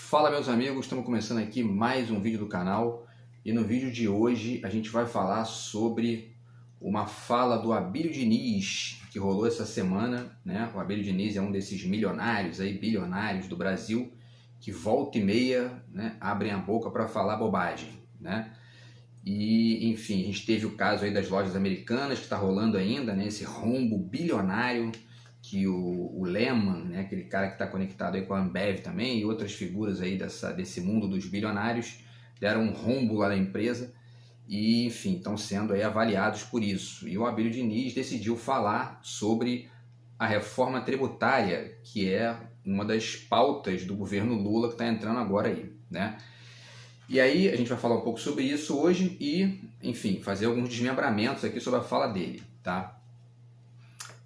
Fala meus amigos, estamos começando aqui mais um vídeo do canal e no vídeo de hoje a gente vai falar sobre uma fala do Abílio Diniz que rolou essa semana, né? O Abílio Diniz é um desses milionários, aí, bilionários do Brasil que volta e meia, né, abrem a boca para falar bobagem, né? E enfim, a gente teve o caso aí das lojas americanas que está rolando ainda, né? Esse rombo bilionário que o Lehman, né, aquele cara que está conectado aí com a Ambev também, e outras figuras aí desse mundo dos bilionários, deram um rombo lá na empresa e, enfim, estão sendo aí avaliados por isso. E o Abílio Diniz decidiu falar sobre a reforma tributária, que é uma das pautas do governo Lula que está entrando agora aí, né? E aí a gente vai falar um pouco sobre isso hoje e, enfim, fazer alguns desmembramentos aqui sobre a fala dele, tá?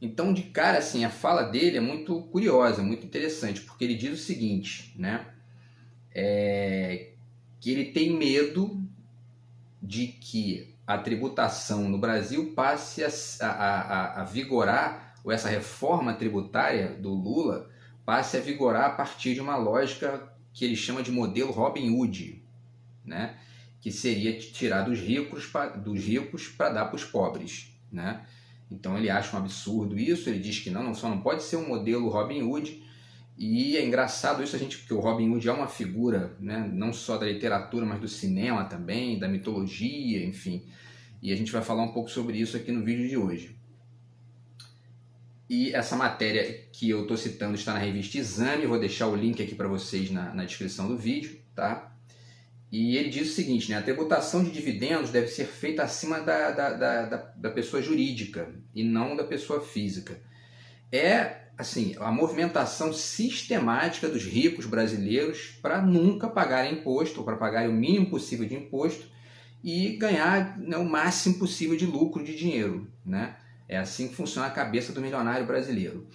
Então, de cara, assim, a fala dele é muito curiosa, muito interessante, porque ele diz o seguinte, né? Que ele tem medo de que a tributação no Brasil passe a vigorar, ou essa reforma tributária do Lula passe a vigorar a partir de uma lógica que ele chama de modelo Robin Hood, né? Que seria tirar dos ricos para dar para os pobres, né? Então ele acha um absurdo isso, ele diz que só não pode ser um modelo Robin Hood, e é engraçado isso, porque o Robin Hood é uma figura, né, não só da literatura, mas do cinema também, da mitologia, enfim, e a gente vai falar um pouco sobre isso aqui no vídeo de hoje. E essa matéria que eu estou citando está na revista Exame, vou deixar o link aqui para vocês na descrição do vídeo, tá? E ele diz o seguinte, né, a tributação de dividendos deve ser feita acima da pessoa jurídica e não da pessoa física. É, assim, a movimentação sistemática dos ricos brasileiros para nunca pagarem imposto, ou para pagarem o mínimo possível de imposto e ganhar, né, o máximo possível de lucro de dinheiro, né? É assim que funciona a cabeça do milionário brasileiro.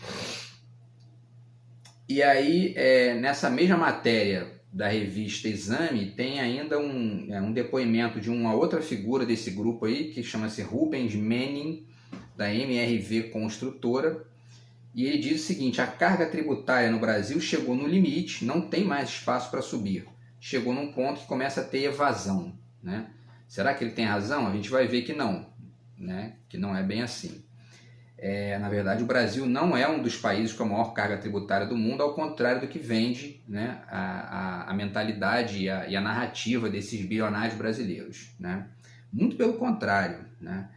E aí, nessa mesma matéria da revista Exame, tem ainda um depoimento de uma outra figura desse grupo aí, que chama-se Rubens Menin, da MRV Construtora, e ele diz o seguinte, a carga tributária no Brasil chegou no limite, não tem mais espaço para subir, chegou num ponto que começa a ter evasão, né? Será que ele tem razão? A gente vai ver que não, né? Que não é bem assim. Na verdade, o Brasil não é um dos países com a maior carga tributária do mundo, ao contrário do que vende, né, a mentalidade e a narrativa desses bilionários brasileiros, né? Muito pelo contrário, né?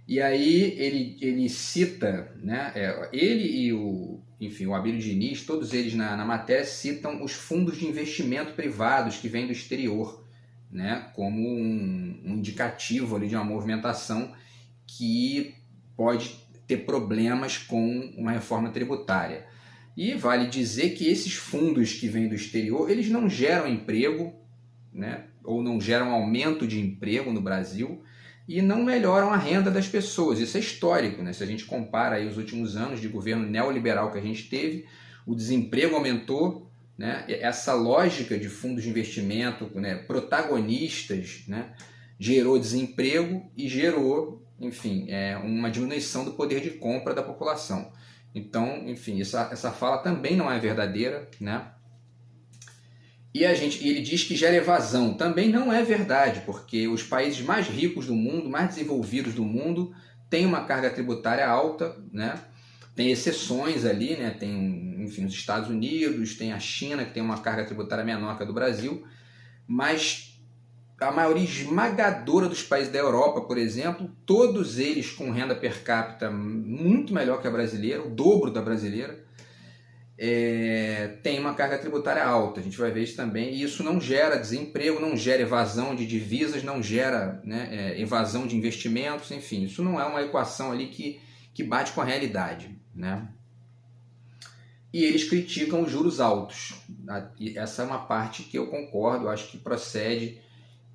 E aí ele cita, né, ele e o Abílio Diniz, todos eles na matéria citam os fundos de investimento privados que vêm do exterior, né, como um indicativo ali de uma movimentação que pode ter problemas com uma reforma tributária. E vale dizer que esses fundos que vêm do exterior, eles não geram emprego, né, ou não geram aumento de emprego no Brasil e não melhoram a renda das pessoas. Isso é histórico, né? Se a gente compara aí os últimos anos de governo neoliberal que a gente teve, o desemprego aumentou, né? Essa lógica de fundos de investimento, né, protagonistas, né, gerou desemprego e gerou, enfim, uma diminuição do poder de compra da população. Então, enfim, essa fala também não é verdadeira, né? E ele diz que gera evasão. Também não é verdade, porque os países mais ricos do mundo, mais desenvolvidos do mundo, têm uma carga tributária alta, né? Tem exceções ali, né? Tem, enfim, os Estados Unidos, tem a China, que tem uma carga tributária menor que a do Brasil, mas a maioria esmagadora dos países da Europa, por exemplo, todos eles com renda per capita muito melhor que a brasileira, o dobro da brasileira, tem uma carga tributária alta. A gente vai ver isso também. E isso não gera desemprego, não gera evasão de divisas, não gera, né, evasão de investimentos, enfim. Isso não é uma equação ali que bate com a realidade, né? E eles criticam os juros altos. E essa é uma parte que eu concordo, acho que procede.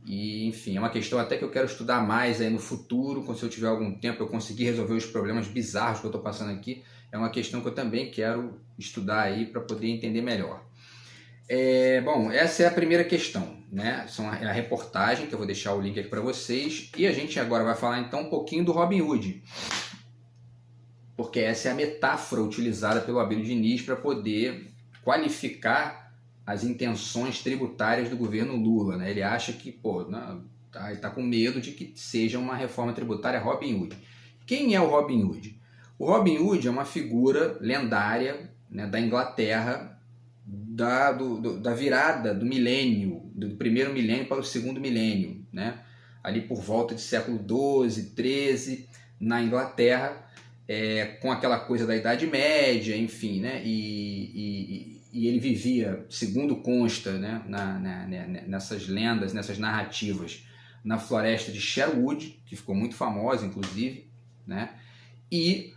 E, enfim, é uma questão até que eu quero estudar mais aí no futuro, quando eu tiver algum tempo eu conseguir resolver os problemas bizarros que eu estou passando aqui. É uma questão que eu também quero estudar aí para poder entender melhor. Bom, essa é a primeira questão, né? É a reportagem, que eu vou deixar o link aqui para vocês. E a gente agora vai falar então um pouquinho do Robin Hood, porque essa é a metáfora utilizada pelo Abílio Diniz para poder qualificar as intenções tributárias do governo Lula, né? Ele acha que, ele tá com medo de que seja uma reforma tributária Robin Hood. Quem é o Robin Hood? O Robin Hood é uma figura lendária, né, da Inglaterra, da virada do milênio, do primeiro milênio para o segundo milênio, né? Ali por volta de século XII, XIII, na Inglaterra, com aquela coisa da Idade Média, enfim, né? E ele vivia, segundo consta, né, nessas lendas, nessas narrativas, na floresta de Sherwood, que ficou muito famosa, inclusive, né? E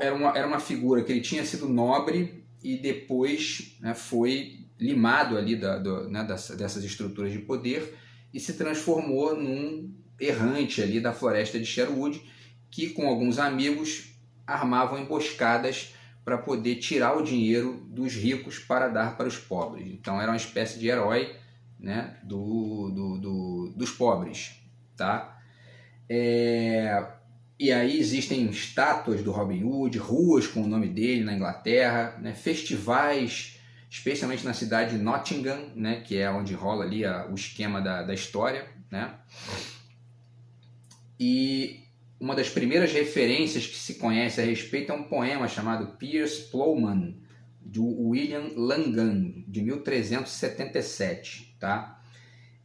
era uma figura que ele tinha sido nobre e depois, né, foi limado ali dessas estruturas de poder e se transformou num errante ali da floresta de Sherwood, que com alguns amigos armavam emboscadas para poder tirar o dinheiro dos ricos para dar para os pobres. Então era uma espécie de herói, né, dos pobres, tá? E aí existem estátuas do Robin Hood, ruas com o nome dele na Inglaterra, né, festivais, especialmente na cidade de Nottingham, né, que é onde rola ali o esquema da história, né? E uma das primeiras referências que se conhece a respeito é um poema chamado Piers Plowman, do William Langan, de 1377, tá?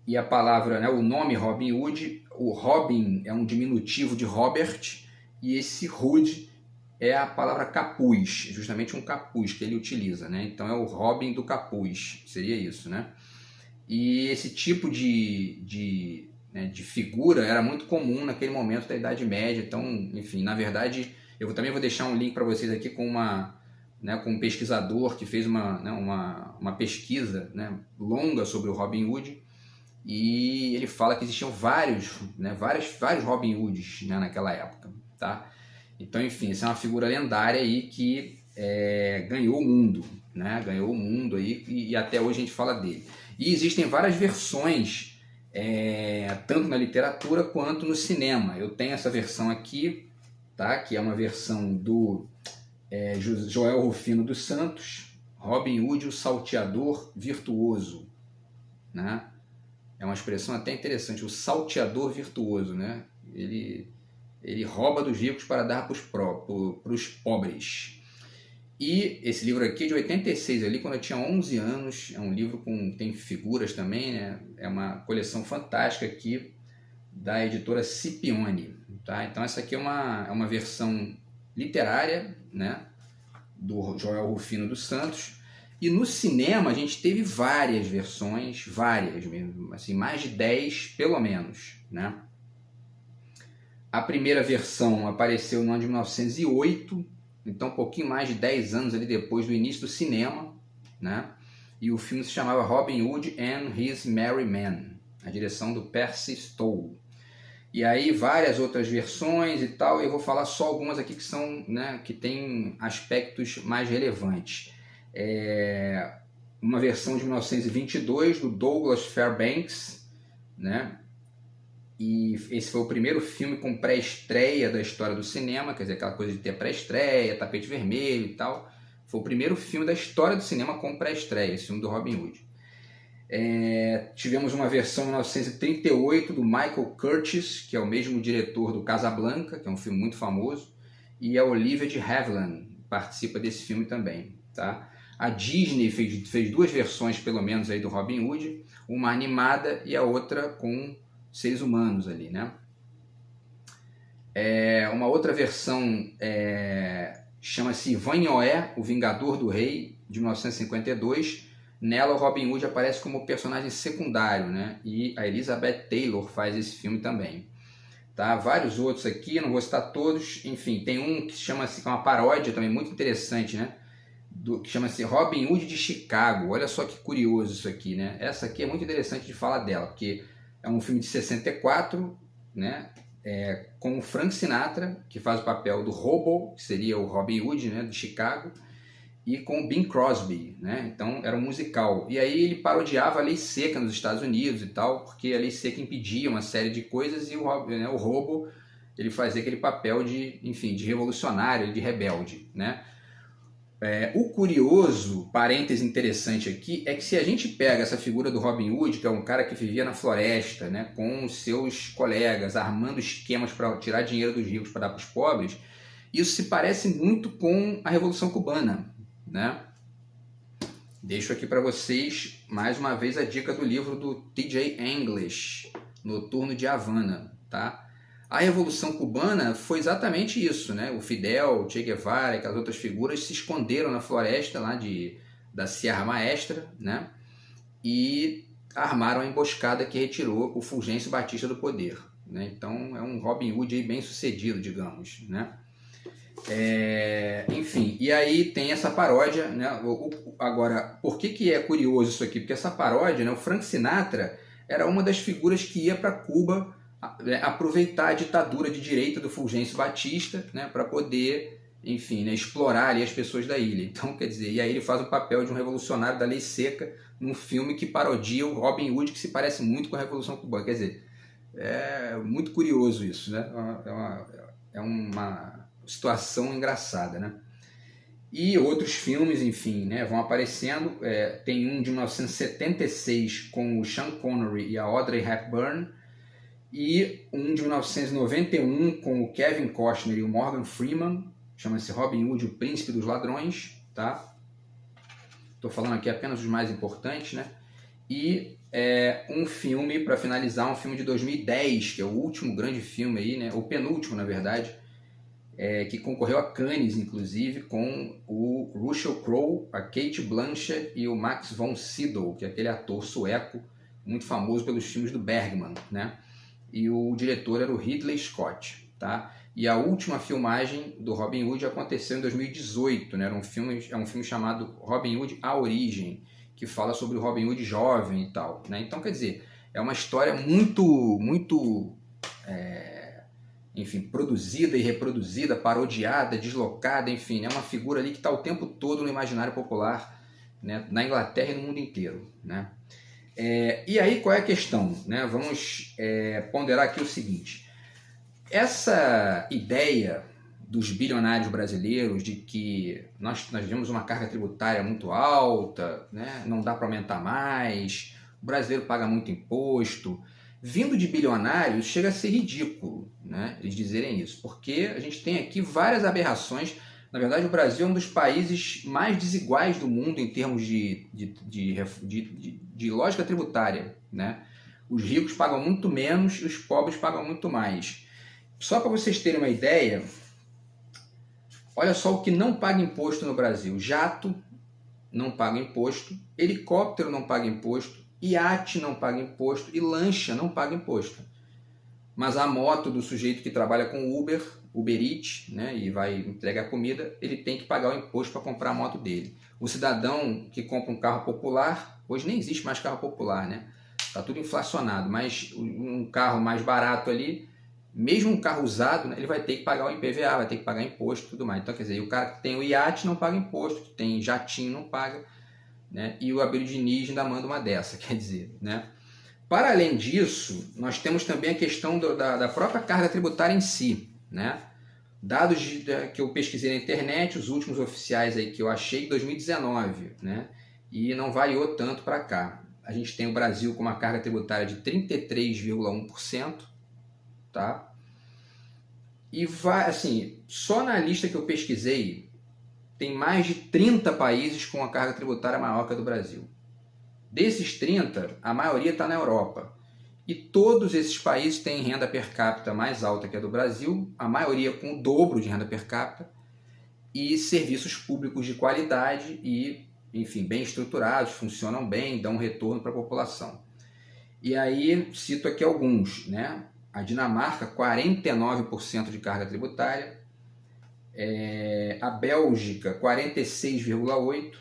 E a palavra, né, o nome Robin Hood, o Robin é um diminutivo de Robert, e esse Hood é a palavra capuz, justamente um capuz que ele utiliza, né? Então é o Robin do capuz, seria isso, né? E esse tipo de figura era muito comum naquele momento da Idade Média. Então, enfim, na verdade, eu também vou deixar um link para vocês aqui com com um pesquisador que fez uma pesquisa, né, longa sobre o Robin Hood, e ele fala que existiam vários Robin Hoods, né, naquela época, tá? Então, enfim, essa é uma figura lendária aí que ganhou o mundo, né? Ganhou o mundo aí, e até hoje a gente fala dele. E existem várias versões, tanto na literatura quanto no cinema. Eu tenho essa versão aqui, tá? Que é uma versão do Joel Rufino dos Santos, Robin Hood, o salteador virtuoso, né? É uma expressão até interessante, o salteador virtuoso, né? Ele rouba dos ricos para dar para os pobres. E esse livro aqui é de 86, ali quando eu tinha 11 anos, é um livro tem figuras também, né? É uma coleção fantástica aqui da editora Scipione, tá? Então essa aqui é uma versão literária, né, do Joel Rufino dos Santos. E no cinema a gente teve várias versões, várias mesmo, assim, mais de 10 pelo menos, né? A primeira versão apareceu no ano de 1908, então um pouquinho mais de 10 anos ali depois do início do cinema, né? E o filme se chamava Robin Hood and His Merry Men, a direção do Percy Stowe. E aí várias outras versões e tal, eu vou falar só algumas aqui que são, né, que tem aspectos mais relevantes. Uma versão de 1922 do Douglas Fairbanks, né? E esse foi o primeiro filme com pré-estreia da história do cinema, quer dizer, aquela coisa de ter pré-estreia, tapete vermelho e tal. Foi o primeiro filme da história do cinema com pré-estreia, esse filme do Robin Hood. Tivemos uma versão em 1938 do Michael Curtiz, que é o mesmo diretor do Casablanca, que é um filme muito famoso, e a Olivia de Havilland participa desse filme também, tá? A Disney fez duas versões, pelo menos, aí do Robin Hood, uma animada e a outra com seres humanos ali, né? Uma outra versão chama-se Ivanhoé, o Vingador do Rei, de 1952. Nela o Robin Hood aparece como personagem secundário, né? E a Elizabeth Taylor faz esse filme também. Tá? Vários outros aqui, eu não vou citar todos. Enfim, tem um que chama-se, uma paródia também muito interessante, né? Que chama-se Robin Hood de Chicago. Olha só que curioso isso aqui, né? Essa aqui é muito interessante de falar dela, porque é um filme de 64, né? Com o Frank Sinatra, que faz o papel do Hobo, que seria o Robin Hood, né, de Chicago, e com o Bing Crosby, né? Então era um musical. E aí ele parodiava a lei seca nos Estados Unidos e tal, porque a lei seca impedia uma série de coisas e o Hobo, ele fazia aquele papel de, enfim, de revolucionário, de rebelde, né? O curioso, parêntese interessante aqui, é que se a gente pega essa figura do Robin Hood, que é um cara que vivia na floresta, né, com os seus colegas, armando esquemas para tirar dinheiro dos ricos para dar para os pobres, isso se parece muito com a Revolução Cubana, né? Deixo aqui para vocês, mais uma vez, a dica do livro do T.J. English, Noturno de Havana, tá? A Revolução Cubana foi exatamente isso, né? O Fidel, o Che Guevara, aquelas outras figuras se esconderam na floresta lá da Sierra Maestra, né? E armaram a emboscada que retirou o Fulgêncio Batista do poder, né? Então é um Robin Hood aí bem sucedido, digamos, né? Enfim, e aí tem essa paródia, né? Agora, por que é curioso isso aqui? Porque essa paródia, né? O Frank Sinatra era uma das figuras que ia para Cuba aproveitar a ditadura de direita do Fulgêncio Batista, né, para poder, enfim, né, explorar ali as pessoas da ilha. Então, quer dizer, e aí ele faz o papel de um revolucionário da lei seca num filme que parodia o Robin Hood, que se parece muito com a Revolução Cubana. Quer dizer, é muito curioso isso, né? É uma situação engraçada, né? E outros filmes, enfim, né, vão aparecendo. Tem um de 1976 com o Sean Connery e a Audrey Hepburn, e um de 1991 com o Kevin Costner e o Morgan Freeman, chama-se Robin Hood, o Príncipe dos Ladrões, tá? Estou falando aqui apenas dos mais importantes, né? E um filme, para finalizar, um filme de 2010, que é o último grande filme aí, né? O penúltimo, na verdade, que concorreu a Cannes, inclusive, com o Russell Crowe, a Cate Blanchett e o Max von Sydow, que é aquele ator sueco muito famoso pelos filmes do Bergman, né? E o diretor era o Ridley Scott, tá? E a última filmagem do Robin Hood aconteceu em 2018, né? É um filme chamado Robin Hood: A Origem, que fala sobre o Robin Hood jovem e tal, né? Então, quer dizer, é uma história muito, enfim, produzida e reproduzida, parodiada, deslocada, enfim, é uma figura ali que está o tempo todo no imaginário popular, né? Na Inglaterra e no mundo inteiro, né? E aí qual é a questão, né? Vamos ponderar aqui o seguinte: essa ideia dos bilionários brasileiros de que nós vivemos uma carga tributária muito alta, né? Não dá para aumentar mais, o brasileiro paga muito imposto, vindo de bilionários chega a ser ridículo, né? Eles dizerem isso, porque a gente tem aqui várias aberrações. Na verdade, o Brasil é um dos países mais desiguais do mundo em termos de lógica tributária, né? Os ricos pagam muito menos e os pobres pagam muito mais. Só para vocês terem uma ideia, olha só o que não paga imposto no Brasil: jato não paga imposto, helicóptero não paga imposto, iate não paga imposto e lancha não paga imposto. Mas a moto do sujeito que trabalha com Uber Eats, né, e vai entregar comida, ele tem que pagar o imposto para comprar a moto dele. O cidadão que compra um carro popular, hoje nem existe mais carro popular, né? Está tudo inflacionado, mas um carro mais barato ali, mesmo um carro usado, né, ele vai ter que pagar o IPVA, vai ter que pagar imposto e tudo mais. Então, quer dizer, o cara que tem o iate não paga imposto, que tem jatinho não paga, né? E o Abílio Diniz ainda manda uma dessa, quer dizer, né? Para além disso, nós temos também a questão da própria carga tributária em si, né? Dados que eu pesquisei na internet, os últimos oficiais aí que eu achei, 2019, né? E não variou tanto para cá. A gente tem o Brasil com uma carga tributária de 33,1%, tá? E vai, assim, só na lista que eu pesquisei, tem mais de 30 países com uma carga tributária maior que a do Brasil. Desses 30, a maioria está na Europa. E todos esses países têm renda per capita mais alta que a do Brasil, a maioria com o dobro de renda per capita, e serviços públicos de qualidade e, enfim, bem estruturados, funcionam bem, dão um retorno para a população. E aí, cito aqui alguns, né? A Dinamarca, 49% de carga tributária, a Bélgica, 46,8%,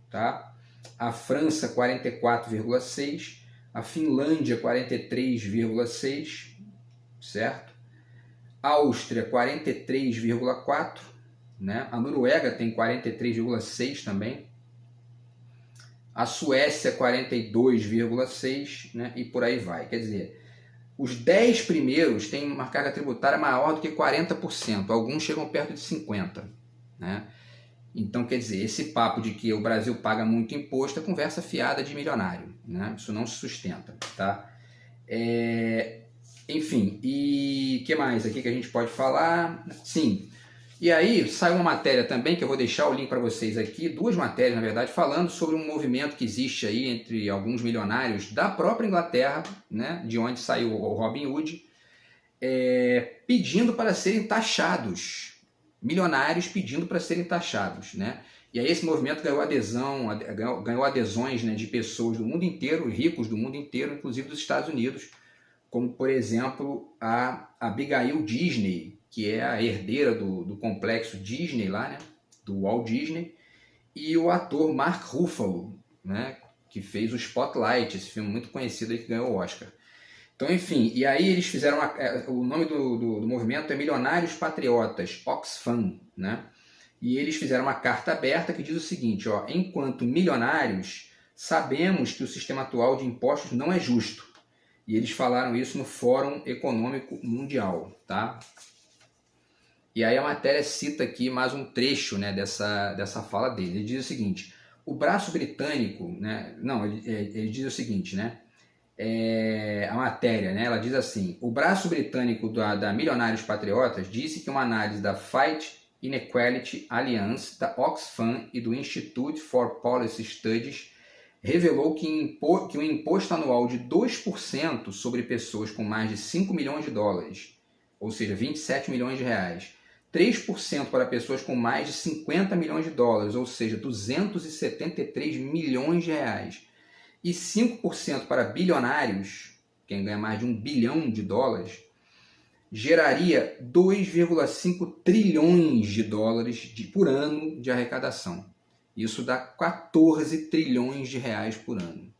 tá? A França, 44,6%, a Finlândia, 43,6%, certo? A Áustria, 43,4%, né? A Noruega tem 43,6% também. A Suécia, 42,6%, né? E por aí vai. Quer dizer, os 10 primeiros têm uma carga tributária maior do que 40%, alguns chegam perto de 50%, né? Então, quer dizer, esse papo de que o Brasil paga muito imposto é conversa fiada de milionário, né? Isso não se sustenta, tá? Enfim, e o que mais aqui que a gente pode falar? Sim, e aí saiu uma matéria também, que eu vou deixar o link para vocês aqui, duas matérias, na verdade, falando sobre um movimento que existe aí entre alguns milionários da própria Inglaterra, né? De onde saiu o Robin Hood, pedindo para serem taxados. Milionários pedindo para serem taxados, né? E aí esse movimento ganhou adesão, ganhou adesões, né, de pessoas do mundo inteiro, ricos do mundo inteiro, inclusive dos Estados Unidos, como por exemplo a Abigail Disney, que é a herdeira do complexo Disney lá, né, do Walt Disney, e o ator Mark Ruffalo, né, que fez o Spotlight, esse filme muito conhecido aí que ganhou o Oscar. Então, enfim, e aí eles fizeram, o nome do movimento é Milionários Patriotas, Oxfam, né? E eles fizeram uma carta aberta que diz o seguinte, ó, enquanto milionários, sabemos que o sistema atual de impostos não é justo. E eles falaram isso no Fórum Econômico Mundial, tá? E aí a matéria cita aqui mais um trecho, né, dessa fala dele. Ele diz o seguinte, o braço britânico, né, não, ele diz o seguinte, né, a matéria, né, ela diz assim, o braço britânico da Milionários Patriotas disse que uma análise da Fight Inequality Alliance, da Oxfam e do Institute for Policy Studies revelou que um imposto anual de 2% sobre pessoas com mais de 5 milhões de dólares, ou seja, 27 milhões de reais, 3% para pessoas com mais de 50 milhões de dólares, ou seja, 273 milhões de reais, e 5% para bilionários, quem ganha mais de 1 bilhão de dólares, geraria 2,5 trilhões de dólares por ano de arrecadação. Isso dá 14 trilhões de reais por ano.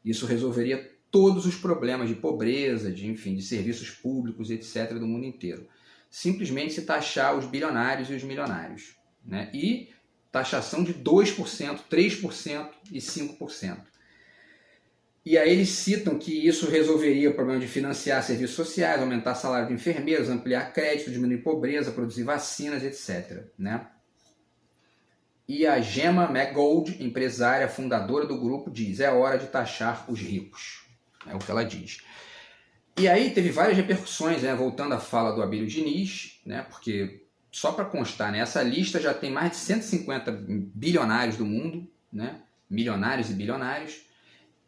Isso resolveria todos os problemas de pobreza, de serviços públicos, etc., do mundo inteiro. Simplesmente se taxar os bilionários e os milionários, né? E taxação de 2%, 3% e 5%. E aí eles citam que isso resolveria o problema de financiar serviços sociais, aumentar salário de enfermeiros, ampliar crédito, diminuir pobreza, produzir vacinas, etc., né? E a Gemma McGold, empresária fundadora do grupo, diz, é hora de taxar os ricos. É o que ela diz. E aí teve várias repercussões, né? Voltando à fala do Abílio Diniz, né? Porque, só para constar, né? Essa lista já tem mais de 150 bilionários do mundo, né? Milionários e bilionários,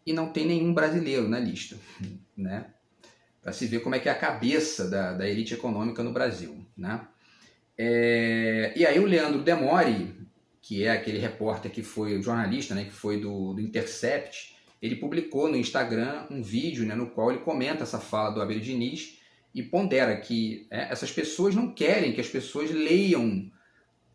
e não tem nenhum brasileiro na lista, né? Para se ver como é que é a cabeça da elite econômica no Brasil, né? E aí o Leandro Demore, que é aquele repórter que foi, o jornalista, né, que foi do Intercept, ele publicou no Instagram um vídeo, né, no qual ele comenta essa fala do Abílio Diniz e pondera que essas pessoas não querem que as pessoas leiam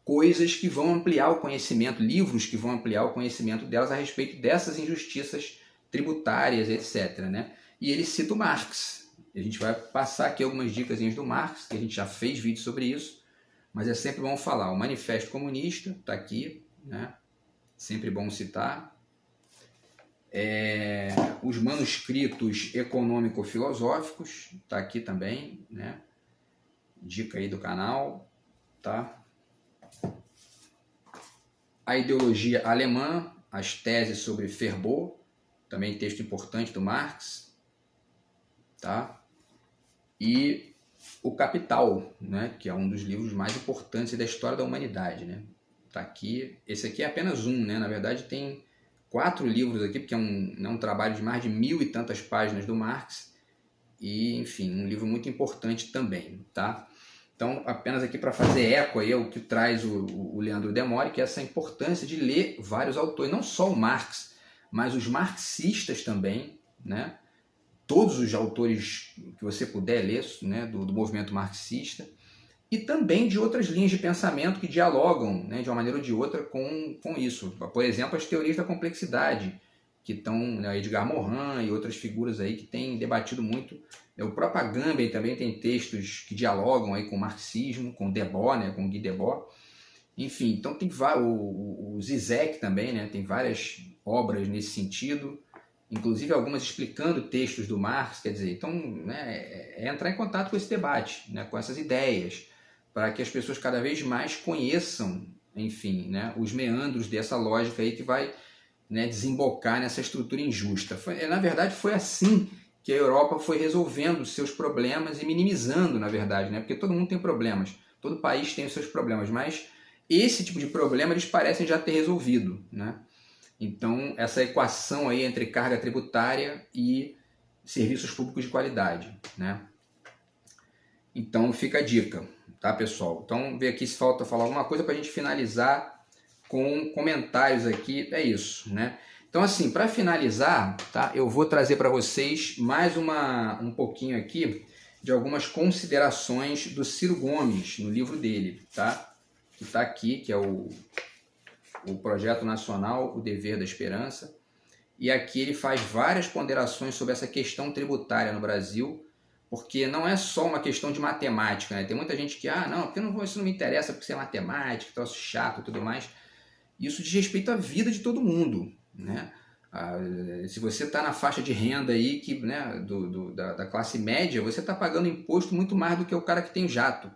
coisas que vão ampliar o conhecimento, livros que vão ampliar o conhecimento delas a respeito dessas injustiças tributárias, etc., né? E ele cita o Marx. A gente vai passar aqui algumas dicas do Marx, que a gente já fez vídeo sobre isso, mas é sempre bom falar. O Manifesto Comunista está aqui, né? Sempre bom citar. Os manuscritos econômico-filosóficos, está aqui também, né? Dica aí do canal, tá? A ideologia alemã, as teses sobre Foucault, também texto importante do Marx, tá? E o Capital, né? Que é um dos livros mais importantes da história da humanidade, né? Tá aqui, esse aqui é apenas um, né? Na verdade tem 4 livros aqui, porque é um trabalho de mais de 1000 e tantas páginas do Marx, e enfim, um livro muito importante também, tá? Então, apenas aqui para fazer eco aí ao que traz o Leandro Demore, que é essa importância de ler vários autores, não só o Marx, mas os marxistas também, né? Todos os autores que você puder ler, né, do movimento marxista, e também de outras linhas de pensamento que dialogam, né, de uma maneira ou de outra com isso. Por exemplo, as teorias da complexidade, que estão, né, Edgar Morin e outras figuras aí que têm debatido muito. O próprio Agamben também tem textos que dialogam aí com o marxismo, com Debord, né, com Guy Debord. Enfim, então tem o Zizek também, né, tem várias obras nesse sentido, inclusive algumas explicando textos do Marx, quer dizer, então, né, entrar em contato com esse debate, né, com essas ideias, para que as pessoas cada vez mais conheçam enfim, né, os meandros dessa lógica aí que vai, né, desembocar nessa estrutura injusta. Na verdade, foi assim que a Europa foi resolvendo seus problemas e minimizando, na verdade, né, porque todo mundo tem problemas, todo país tem os seus problemas, mas esse tipo de problema eles parecem já ter resolvido, né? Então, essa equação aí entre carga tributária e serviços públicos de qualidade, né? Então, fica a dica, tá, pessoal? Então, vamos ver aqui se falta falar alguma coisa para a gente finalizar com comentários aqui. É isso, né? Então, assim, para finalizar, tá, eu vou trazer para vocês mais um pouquinho aqui de algumas considerações do Ciro Gomes no livro dele, tá? Que está aqui, que é o Projeto Nacional, O Dever da Esperança. E aqui ele faz várias ponderações sobre essa questão tributária no Brasil, porque não é só uma questão de matemática, né? Tem muita gente que, não, porque isso não me interessa porque isso é matemática, troço chato e tudo mais. Isso diz respeito à vida de todo mundo, né? Se você está na faixa de renda aí, que, né, da classe média, você está pagando imposto muito mais do que o cara que tem jato.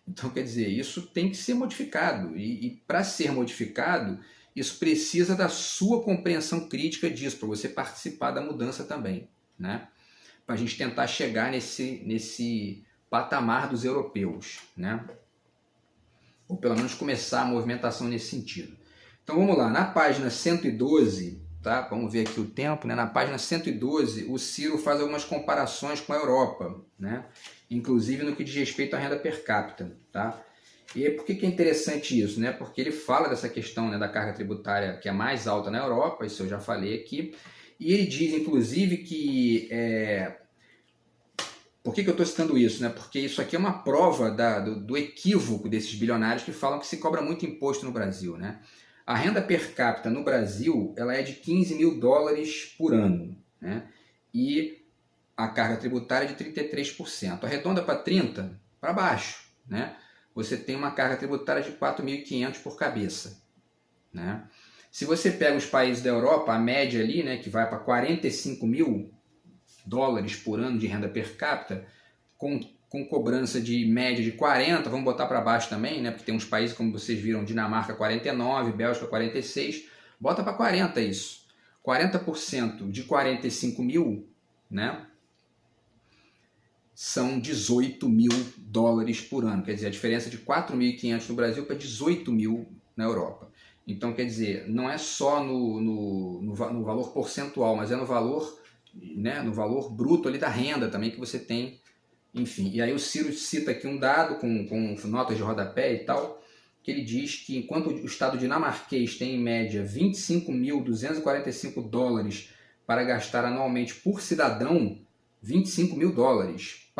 Então, quer dizer, isso tem que ser modificado. E para ser modificado, isso precisa da sua compreensão crítica disso, para você participar da mudança também, né? Para a gente tentar chegar nesse patamar dos europeus, né? Ou pelo menos começar a movimentação nesse sentido. Então vamos lá, na página 112, tá? Vamos ver aqui o tempo, né? Na página 112, o Ciro faz algumas comparações com a Europa, né? Inclusive no que diz respeito à renda per capita, tá? E por que é interessante isso, né? Porque ele fala dessa questão, né, da carga tributária que é mais alta na Europa, isso eu já falei aqui, e ele diz, inclusive, que... Por que eu estou citando isso, né? Porque isso aqui é uma prova do equívoco desses bilionários que falam que se cobra muito imposto no Brasil, né? A renda per capita no Brasil ela é de 15 mil dólares por ano, né? E a carga tributária é de 33%. Arredonda para 30%, para baixo, né? Você tem uma carga tributária de 4.500 por cabeça, né? Se você pega os países da Europa, a média ali, né, que vai para 45 mil dólares por ano de renda per capita, com cobrança de média de 40, vamos botar para baixo também, né? Porque tem uns países, como vocês viram, Dinamarca 49, Bélgica 46, bota para 40 isso. 40% de 45 mil, né? São 18 mil dólares por ano. Quer dizer, a diferença de 4.500 no Brasil para 18 mil na Europa. Então, quer dizer, não é só no valor percentual, mas é no valor, né, no valor bruto ali da renda também que você tem. Enfim, e aí o Ciro cita aqui um dado com notas de rodapé e tal, que ele diz que enquanto o Estado dinamarquês tem em média 25.245 dólares para gastar anualmente por cidadão, 25 mil dólares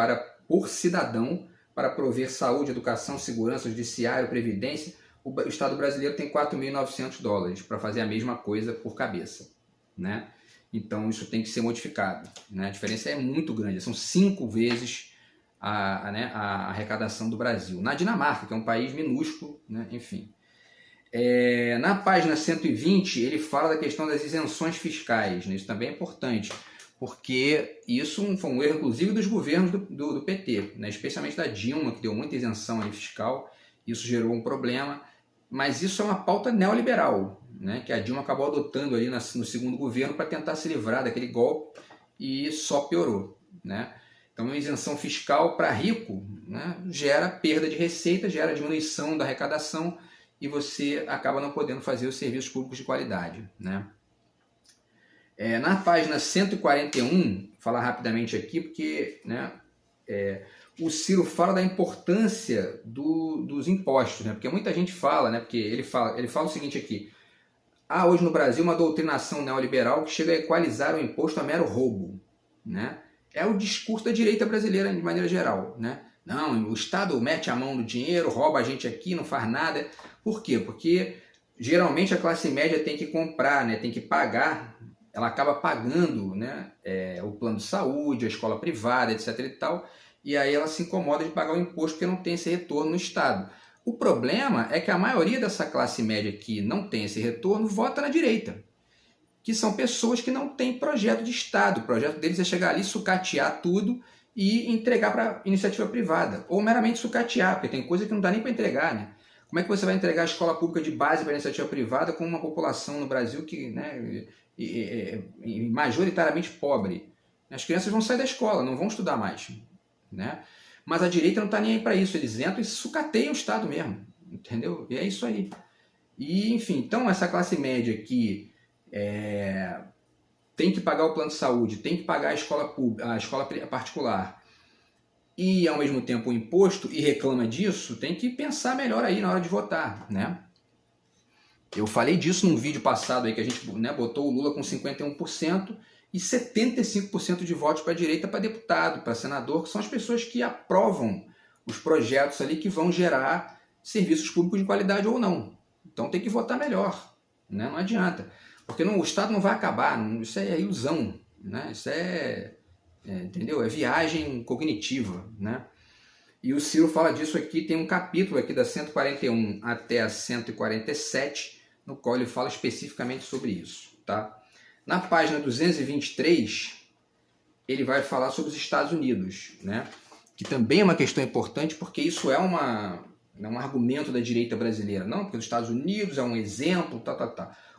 por cidadão para prover saúde, educação, segurança, judiciário, previdência, o Estado brasileiro tem 4.900 dólares para fazer a mesma coisa por cabeça, né? Então isso tem que ser modificado, né? A diferença é muito grande, são 5 vezes a arrecadação do Brasil. Na Dinamarca, que é um país minúsculo, né? Enfim. Na página 120, ele fala da questão das isenções fiscais, né? Isso também é importante, porque isso foi um erro, inclusive, dos governos do PT, né? Especialmente da Dilma, que deu muita isenção aí fiscal, isso gerou um problema, mas isso é uma pauta neoliberal, né? Que a Dilma acabou adotando ali no segundo governo para tentar se livrar daquele golpe e só piorou, né? Então, a isenção fiscal para rico, né, gera perda de receita, gera diminuição da arrecadação e você acaba não podendo fazer os serviços públicos de qualidade, né? Na página 141, vou falar rapidamente aqui, porque, né, o Ciro fala da importância dos impostos, né? Porque muita gente fala, né? Porque ele fala o seguinte aqui: há hoje no Brasil uma doutrinação neoliberal que chega a equalizar o imposto a mero roubo, né? É o discurso da direita brasileira de maneira geral, né? Não, o Estado mete a mão no dinheiro, rouba a gente aqui, não faz nada. Por quê? Porque geralmente a classe média tem que comprar, né? Tem que pagar, ela acaba pagando, né? O plano de saúde, a escola privada, etc. e tal, e aí ela se incomoda de pagar o imposto porque não tem esse retorno no Estado. O problema é que a maioria dessa classe média que não tem esse retorno vota na direita, que são pessoas que não têm projeto de Estado. O projeto deles é chegar ali, sucatear tudo e entregar para iniciativa privada. Ou meramente sucatear, porque tem coisa que não dá nem para entregar, né? Como é que você vai entregar a escola pública de base para a iniciativa privada com uma população no Brasil que, né, majoritariamente pobre? As crianças vão sair da escola, não vão estudar mais, né? Mas a direita não está nem aí para isso, eles entram e sucateiam o Estado mesmo, entendeu? E é isso aí. E, enfim, então essa classe média que tem que pagar o plano de saúde, tem que pagar a escola pública, a escola particular, e ao mesmo tempo o imposto, e reclama disso, tem que pensar melhor aí na hora de votar, né? Eu falei disso num vídeo passado aí que a gente, né, botou o Lula com 51% e 75% de votos para a direita, para deputado, para senador, que são as pessoas que aprovam os projetos ali que vão gerar serviços públicos de qualidade ou não. Então tem que votar melhor, né? Não adianta, porque o Estado não vai acabar, isso é ilusão, né? Isso entendeu? É viagem cognitiva, né? E o Ciro fala disso aqui, tem um capítulo aqui da 141 até a 147, no qual ele fala especificamente sobre isso, tá? Na página 223, ele vai falar sobre os Estados Unidos, né? Que também é uma questão importante, porque isso é um argumento da direita brasileira. Não, porque os Estados Unidos é um exemplo,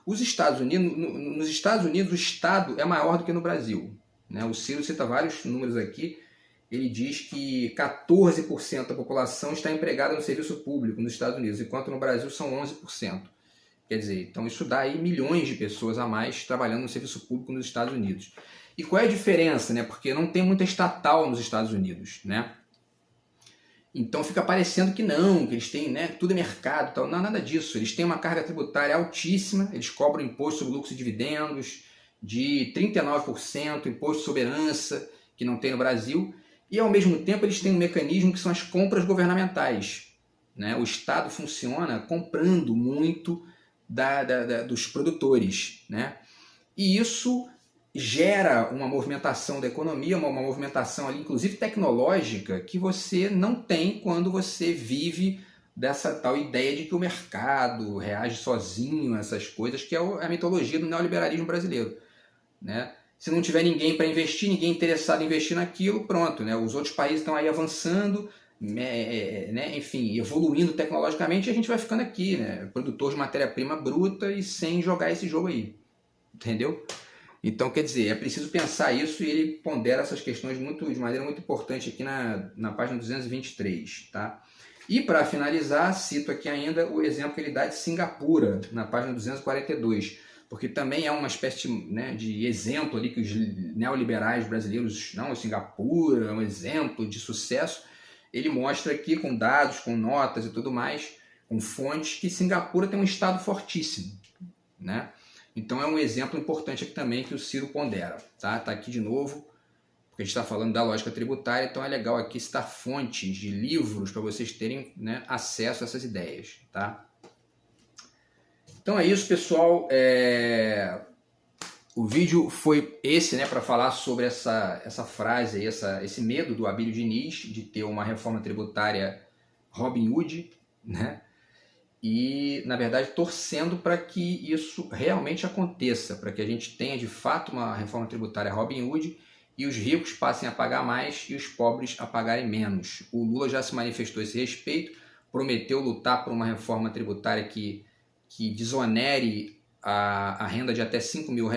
Os Estados Unidos, nos Estados Unidos, o Estado é maior do que no Brasil, né? O Ciro cita vários números aqui. Ele diz que 14% da população está empregada no serviço público nos Estados Unidos, enquanto no Brasil são 11%. Quer dizer, então isso dá aí milhões de pessoas a mais trabalhando no serviço público nos Estados Unidos. E qual é a diferença, né? Porque não tem muita estatal nos Estados Unidos, né? Então fica parecendo que não, que eles têm, né, tudo é mercado, tal. Não, nada disso. Eles têm uma carga tributária altíssima, eles cobram imposto sobre lucros e dividendos de 39%, imposto sobre herança, que não tem no Brasil, e ao mesmo tempo eles têm um mecanismo que são as compras governamentais, né? O Estado funciona comprando muito dos produtores, né? E isso gera uma movimentação da economia, uma movimentação ali, inclusive tecnológica, que você não tem quando você vive dessa tal ideia de que o mercado reage sozinho a essas coisas, que é a mitologia do neoliberalismo brasileiro, né? Se não tiver ninguém para investir, ninguém interessado em investir naquilo, pronto, né? Os outros países estão aí avançando, né? Enfim, evoluindo tecnologicamente, e a gente vai ficando aqui, né? Produtor de matéria-prima bruta e sem jogar esse jogo aí, entendeu? Então, quer dizer, é preciso pensar isso, e ele pondera essas questões de maneira muito importante aqui na página 223, tá? E para finalizar, cito aqui ainda o exemplo que ele dá de Singapura, na página 242, porque também é uma espécie, né, de exemplo ali que os neoliberais brasileiros, não, Singapura é um exemplo de sucesso. Ele mostra aqui com dados, com notas e tudo mais, com fontes, que Singapura tem um Estado fortíssimo, né? Então é um exemplo importante aqui também que o Ciro pondera, tá? Tá aqui de novo, porque a gente está falando da lógica tributária, então é legal aqui citar fontes de livros para vocês terem, né, acesso a essas ideias, tá? Então é isso, pessoal. O vídeo foi esse, né, para falar sobre essa frase, esse medo do Abílio Diniz de ter uma reforma tributária Robin Hood, né? E, na verdade, torcendo para que isso realmente aconteça, para que a gente tenha, de fato, uma reforma tributária Robin Hood e os ricos passem a pagar mais e os pobres a pagarem menos. O Lula já se manifestou a esse respeito, prometeu lutar por uma reforma tributária que desonere a renda de até R$5 mil,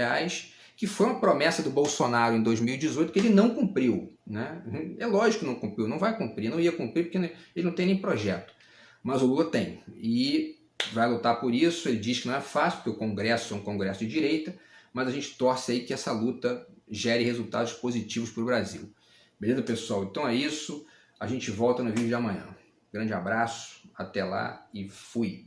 que foi uma promessa do Bolsonaro em 2018 que ele não cumpriu, né? É lógico que não cumpriu, não vai cumprir, não ia cumprir porque ele não tem nem projeto. Mas o Lula tem e vai lutar por isso. Ele diz que não é fácil, porque o Congresso é um Congresso de direita, mas a gente torce aí que essa luta gere resultados positivos para o Brasil. Beleza, pessoal? Então é isso. A gente volta no vídeo de amanhã. Grande abraço, até lá e fui!